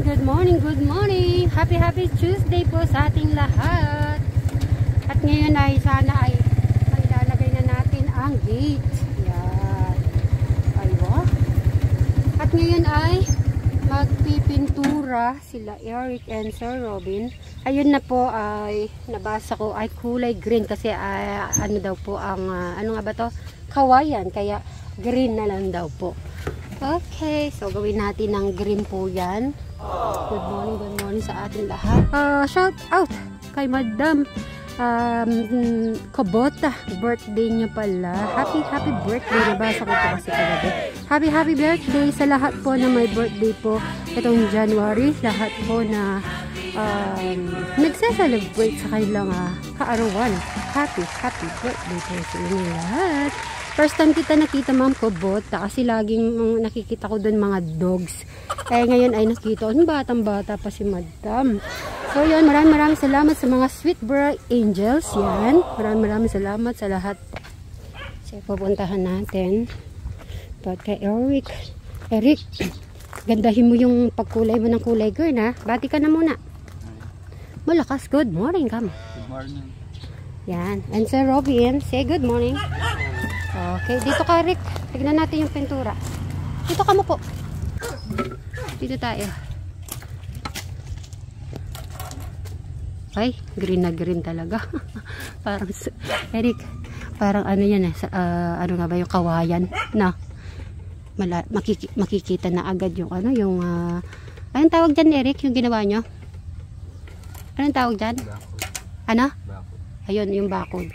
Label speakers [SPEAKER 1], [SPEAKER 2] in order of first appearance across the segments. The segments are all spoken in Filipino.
[SPEAKER 1] good morning, good morning. Happy Tuesday po sa ating lahat. At ngayon ay sana ay mailalagay na natin ang gate. Yan. Aywa. At ngayon ay magpipintura sila Eric and Sir Robin. Ayun na po ay nabasa ko ay kulay green kasi ano daw po ang ano nga ba to? Kawayan. Kaya green na lang daw po. Okay, so gawin natin ng green po yan. Good morning sa ating lahat. Shout out kay Madam Kobota. Birthday niya pala. Happy birthday. Nabasa ko po kasi kagabi. Happy birthday sa lahat po na may birthday po itong January. Lahat po na nagse-celebrate sa kanilang kaarawan. Happy birthday po sa inyo lahat. First time kita nakita Ma'am Kobota kasi laging nakikita ko doon mga dogs. Ngayon ay nakita ko, batang-bata pa si Madam. So yan, maraming salamat sa mga sweet bright angels. Yan, maraming salamat sa lahat. So pupuntahan natin. But kay Eric, gandahin mo yung pagkulay mo ng kulay girl ha. Bati ka na muna. Malakas, good morning Kam.
[SPEAKER 2] Good morning. Yan,
[SPEAKER 1] and Sir Robin, say good morning. Okay, dito ka Rick. Tignan natin yung pintura. Dito ka mo po. Dito tayo. Ay, green na green talaga. Parang, Eric, parang ano yan ano nga ba yung kawayan na makikita na agad yung ano, yung anong tawag dyan Eric, yung ginawa nyo? Anong tawag dyan? Ano? Ayun, yung bakod.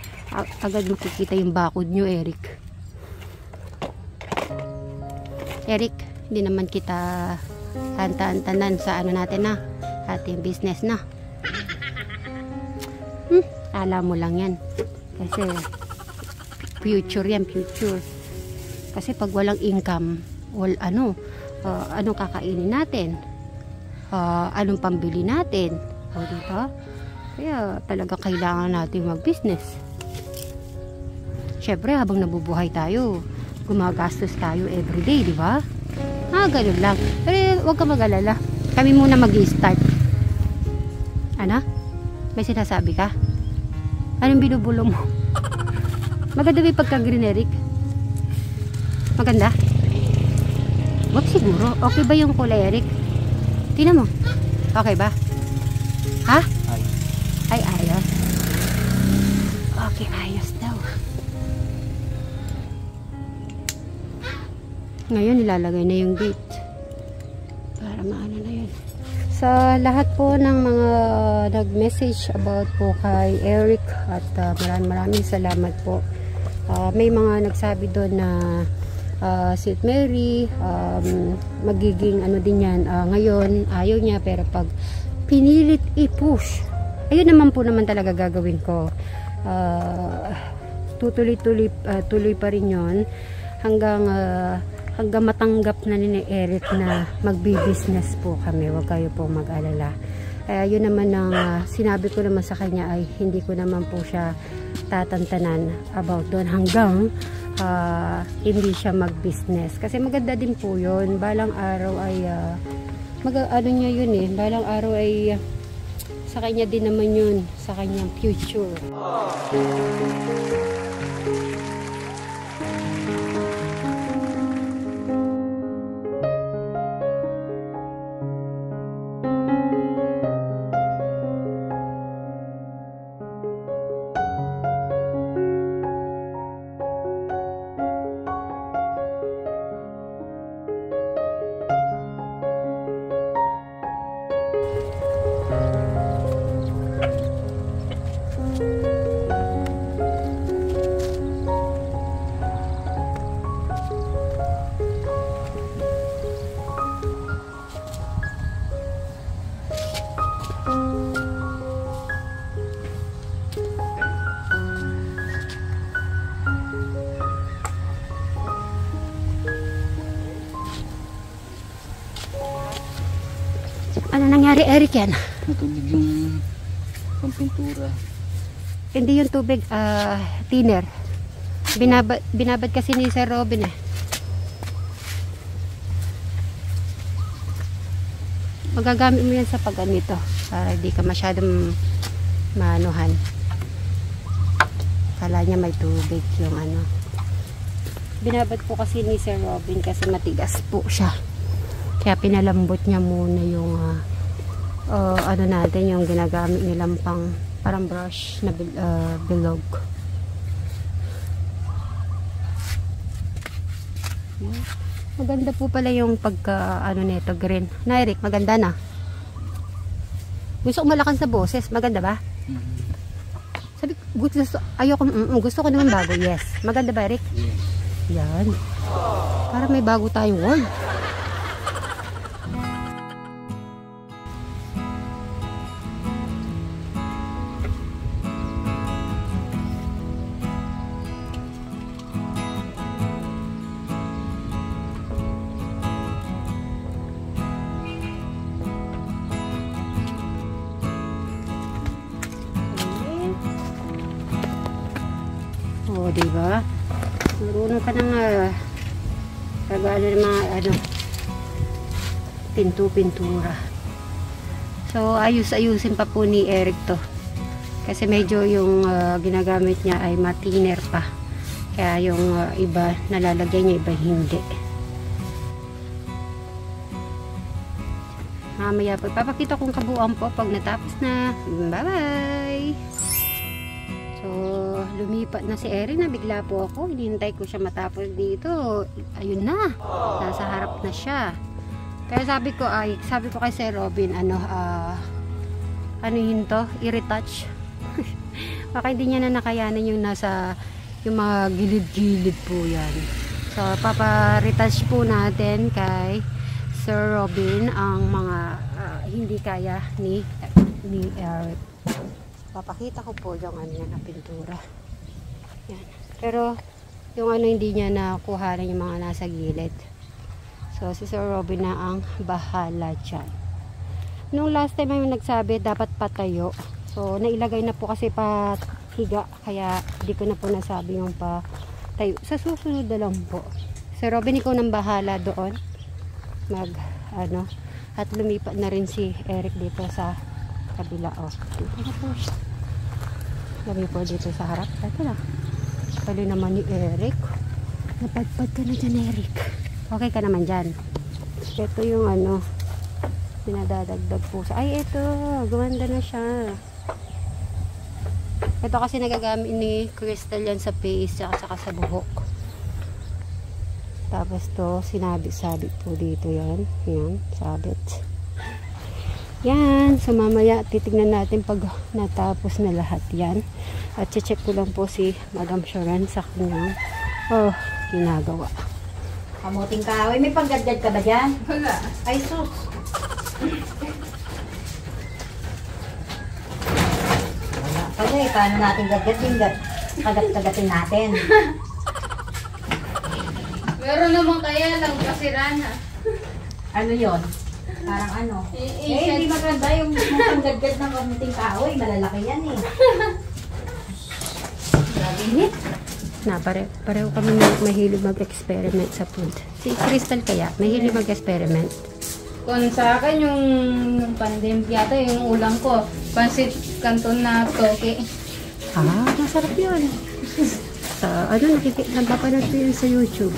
[SPEAKER 1] Agad makikita yung bakod nyo, Eric. Eric, hindi naman kita tanan sa ano natin na ating business na. Alam mo lang yan. Kasi future yan, future. Kasi pag walang income, anong kakainin natin? Anong pambili natin? O, diba? Kaya talaga kailangan natin mag-business. Syempre habang nabubuhay tayo, gumagastos tayo everyday, di ba? Ganun lang. Pero huwag ka mag-alala. Kami muna mag-i-start. Ano? May sinasabi ka? Anong binubulo mo? Maganda ba yung pagka-green, Eric? Maganda? Wag siguro. Okay ba yung kulay, Eric? Tingnan mo. Okay ba? Ha? Ay, ayos. Okay, ayos daw. Ngayon, ilalagay na yung gate. Para maano na yun. Sa lahat po ng mga nag-message about po kay Eric at maraming salamat po. May mga nagsabi doon na St. Mary, magiging ano din yan. Ngayon, ayaw niya pero pag pinilit i-push, ayun naman po naman talaga gagawin ko. Tuloy pa rin yun hanggang matanggap na ni Eric na magbi-business po kami. Huwag kayo po mag-alala. Yun naman ang sinabi ko naman sa kanya ay hindi ko naman po siya tatantanan about doon hanggang hindi siya mag-business. Kasi maganda din po yun. Balang araw ay ano niya yun balang araw ay sa kanya din naman yun, sa kanyang future. Ano nangyari, Eric, yan?
[SPEAKER 2] Natubig yung pampintura.
[SPEAKER 1] Hindi yung tubig, thinner. Binabad kasi ni Sir Robin Magagamit mo yan sa pagganito para hindi ka masyadong maanuhan. Kala niya may tubig yung ano. Binabad po kasi ni Sir Robin kasi matigas po siya. Kaya pinalambot niya muna yung ano natin, yung ginagamit nilang parang brush na bilog. Maganda po pala yung pagka ano nito, green. Na Eric, maganda na. Gusto ko malakas sa boses, maganda ba? Sabi, gusto ko naman bago. Yes. Maganda ba, Eric? Yan. Para may bago tayong word. O, diba? Marunong ka ng pag-ano ng mga pintura. So, ayusin pa po ni Eric to. Kasi medyo yung ginagamit niya ay matiner pa. Kaya yung iba nalalagay niya, iba hindi. Mamaya po, papakita kong kabuuan po pag natapos na. Bye-bye! So, lumipat na si Eric na bigla po ako. Hinihintay ko siya matapos dito. Ayun na. Nasa harap na siya. Kaya sabi ko kay Sir Robin, ano yun to? I-retouch. Baka hindi niya na nakayanan yung yung mga gilid-gilid po yan. So, papa-retouch po natin kay Sir Robin ang mga hindi kaya ni Eric. Papakita ko po yung na pintura. Yan. Pero yung hindi niya nakuha yung mga nasa gilid. So si Sir Robin na ang bahala dyan. Nung last time ay nagsabi dapat patayo. So nailagay na po kasi pahiga. Kaya di ko na po nasabi yung patayo. Sa susunod na lang po. Sir Robin, ikaw nang bahala doon. At lumipat na rin si Eric dito sa kabila. Dito na po siya. Sabi po dito sa harap. Ito na. Kali naman ni Eric. Napadpad ka na dyan, Eric. Okay ka naman dyan. Ito yung pinadadagdag po sa... Ay, ito. Gumanda na siya. Ito kasi nagagamit ni Crystal yan sa face saka sa buhok. Tapos to, sinabit-sabit po dito yan. Yan, sabit. Yan, so mamaya titignan natin pag natapos na lahat yan. At check ko lang po si Madam Sharon sa kanyang ginagawa.
[SPEAKER 3] Kamuting kahoy, may panggadgad ka ba dyan?
[SPEAKER 2] Wala.
[SPEAKER 3] Ay sus! Wala pala eh, paano natin gadgadin? Kagat-kagatin natin.
[SPEAKER 4] Meron naman kaya lang kasirana.
[SPEAKER 3] Ano yon? Parang ano? Hindi maganda yung panggadgad ng kamuting kahoy. Malalaki yan eh. Grabe init.
[SPEAKER 1] Pareho kami mahilig mag-experiment sa food. Si Crystal kaya, mahilig mag-experiment.
[SPEAKER 4] Kung sa akin yung pandemic yata, yung ulam ko, pansit kanton na toke.
[SPEAKER 1] Masarap yun. Napapanood ko yun sa YouTube.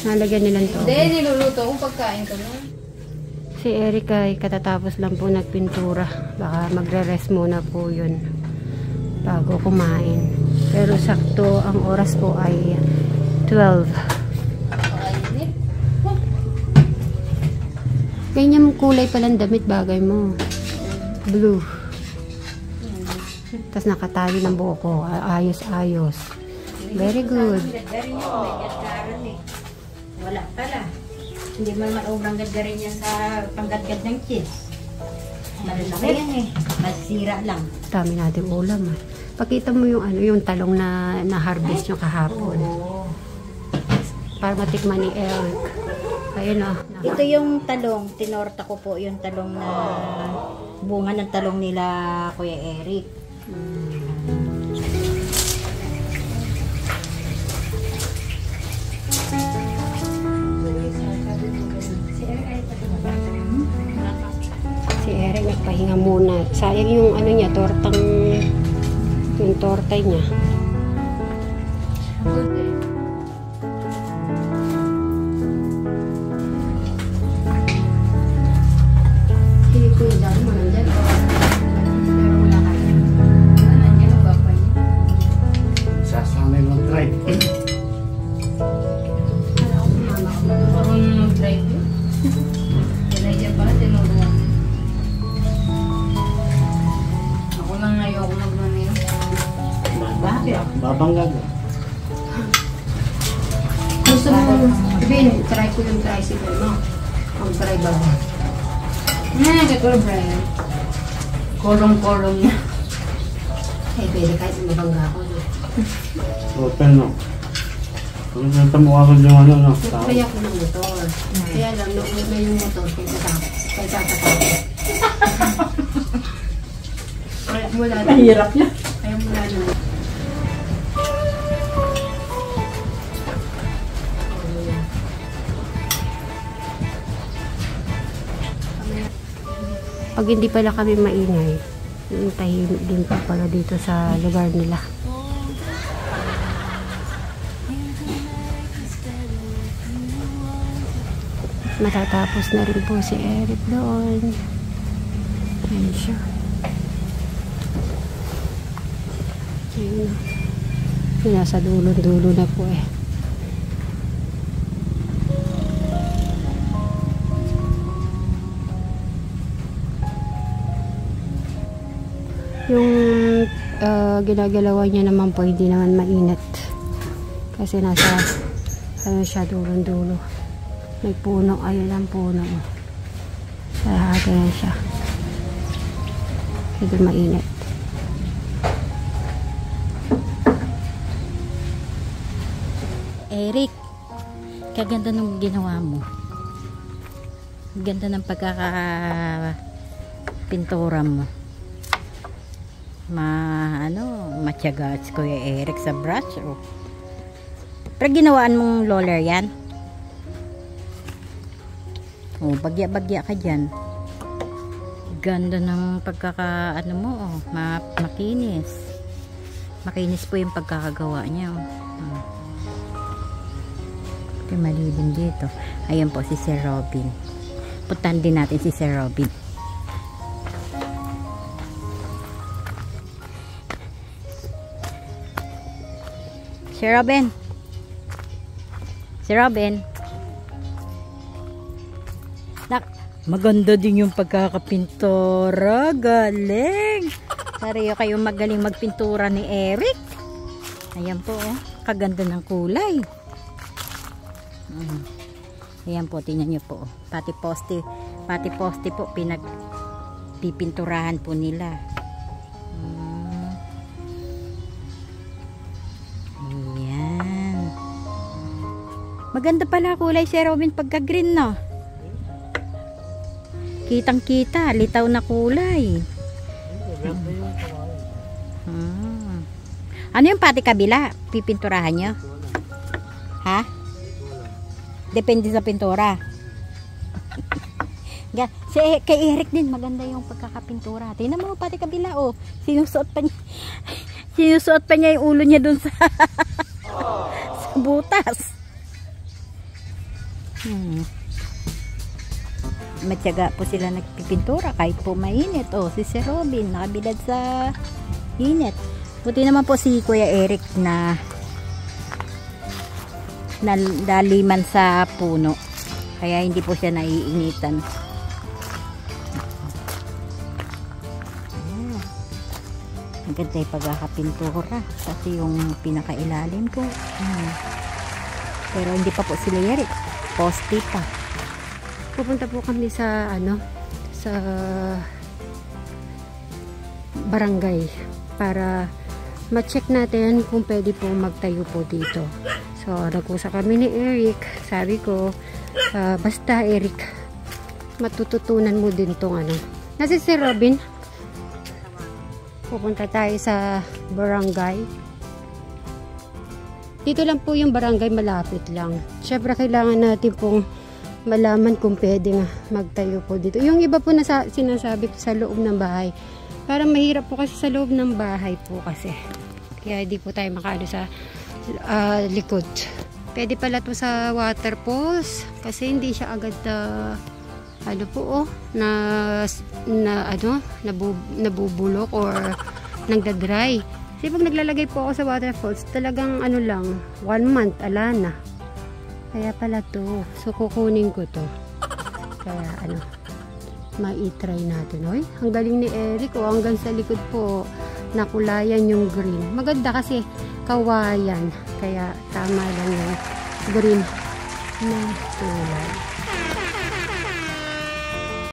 [SPEAKER 1] Nalagyan nilang to.
[SPEAKER 4] Hindi, niluluto ko pagkain ko nun.
[SPEAKER 1] Si Eric ay katatapos lang po nagpintura. Baka magre-rest muna po yun bago kumain. Pero sakto ang oras po ay 12.
[SPEAKER 4] Pakainit.
[SPEAKER 1] Ganyan kulay palang damit bagay mo. Blue. Tapos nakatali ng buhok ko. Ayos-ayos. Very good.
[SPEAKER 3] Gadgarin yan, may gadgaran eh. Wala pala. Hindi man maubang gadgarin yan sa panggadgad ng cheese. Malalaki yan eh. Masira lang.
[SPEAKER 1] Dami natin ulam. Pakita mo yung yung talong na harvest nyo kahapon. Para matikman ni Eric. Ayun o.
[SPEAKER 3] Ito yung talong. Tinorta ko po yung talong na bunga ng talong nila Kuya Eric.
[SPEAKER 1] Pahinga muna. Sayang yung ano niya, yung tortay niya. Hindi ko yung dami mo nandyan. Pero wala kayo.
[SPEAKER 4] Nandiyan ang baka niya.
[SPEAKER 2] Sasanay mag-drive.
[SPEAKER 1] Kala ko sumama ko.
[SPEAKER 4] Parang mag-drive yun. Kaya pala tinuruan. Ako lang ayoko magmaniyo.
[SPEAKER 2] Bakit? Babangga ka.
[SPEAKER 1] Gusto mo, sabihin, try ko yung tricycle mo. Ang try ba?
[SPEAKER 4] Ito Brian. Kolong-kolong na.
[SPEAKER 1] Ay, pwede kahit mabangga ako. No?
[SPEAKER 2] Open, no? Kung nasa mukha ko yung ano, no? Tao.
[SPEAKER 1] Kaya ko ng motor. Kaya lang, nung una yung motor, kaya tatakot. Kaya mula na.
[SPEAKER 2] Mahirap niya.
[SPEAKER 1] Kaya mula na. Pag hindi pala kami maingay, yung tahimik din pa pala dito sa lugar nila. Matatapos na rin po si Eric doon. Ayan siya. Ayan. Nasa dulo-dulo na po eh. Yung ginagalawan niya naman po hindi naman mainit. Kasi nasa ano siya, dulo-dulo. May puno, ayun ang puno. Sarado yan siya. Hindi mainit.
[SPEAKER 3] Eric, kaganda nung ginawa mo. Ganda ng pagkakapintura mo. Matyaga si Kuya Eric sa brush. Oh. Pero ginawaan mong roller yan? Oh, bagya-bagya ka dyan. Ganda ng pagkakaano mo, oh. Makinis. Makinis po yung pagkakagawa niya, oh. Ito malilim dito. Ayan po si Sir Robin. Puntahan din natin si Sir Robin. Sir Robin. Sir Robin. Maganda din yung pagkakapintura. Galing. Pareho kayo magaling magpintura ni Eric. Ayan po, oh. Kaganda ng kulay. Ayan po, tingnan nyo po. Pati poste po pinagpipinturahan po nila. Ayan. Maganda pala kulay si Robin pagka green, no? Kitang kita, litaw na kulay. Ano yung pati kabila? Pipinturahan nyo? Ha? Depende sa pintura. Kay Eric din maganda yung pagkakapintura. Tingnan mo pati kabila, oh. Sinusuot pa niya yung ulo niya dun sa sa butas. Matyaga po sila nagpipintura kahit po mainit. Oh, si Sir Robin nakabilad sa init. Buti naman po si Kuya Eric na daliman sa puno. Kaya hindi po siya naiinitan. Ang ganda yung pagkakapintura. Kasi yung pinakailalim ko. Pero hindi pa po sila Eric. Poste pa.
[SPEAKER 1] Pupunta po kami sa sa barangay para ma-check natin kung pwede po magtayo po dito. So, nag-usap kami ni Eric. Sabi ko, basta Eric, matututunan mo din tong Nasa si Robin? Pupunta tayo sa barangay. Dito lang po yung barangay, malapit lang. Siyempre, kailangan natin pong malaman kung pwede nga magtayo po dito. Yung iba po na sinasabi ko sa loob ng bahay. Parang mahirap po kasi sa loob ng bahay po kasi. Kaya di po tayo makaano sa likod. Pwede pala to sa waterfalls kasi hindi siya agad ano po nabubulok or nagda-dry. Kasi pag naglalagay po ako sa waterfalls, talagang ano lang, 1 month, ala na. Kaya pala to. So, kukunin ko to. Kaya, mai-try natin. Oy, ang galing ni Eric. Hanggang sa likod po, nakulayan yung green. Maganda kasi kawayan. Kaya, tama lang yung green na kulay.